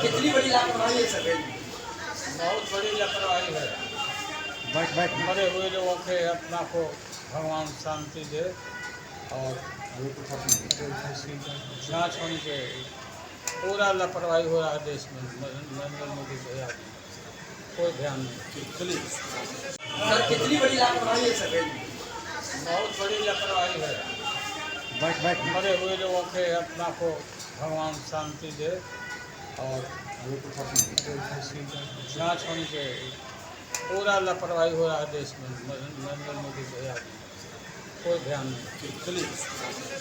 कितनी बड़ी लापरवाही है सर? बहुत बड़ी लापरवाही है। मरे हुए लोगों के आत्मा को भगवान शांति दे और जांच होनी चाहिए। पूरा लापरवाही हो रहा है देश में नरेंद्र मोदी के हाथ में, कोई ध्यान नहीं। सर कितनी बड़ी लापरवाही है सर? बहुत बड़ी लापरवाही है। मरे हुए लोगों के आत्मा को भगवान शांति दे और जांच होनी चाहिए। पूरा लापरवाही हो रहा है देश में नरेंद्र मोदी के हाथ में, कोई ध्यान नहीं।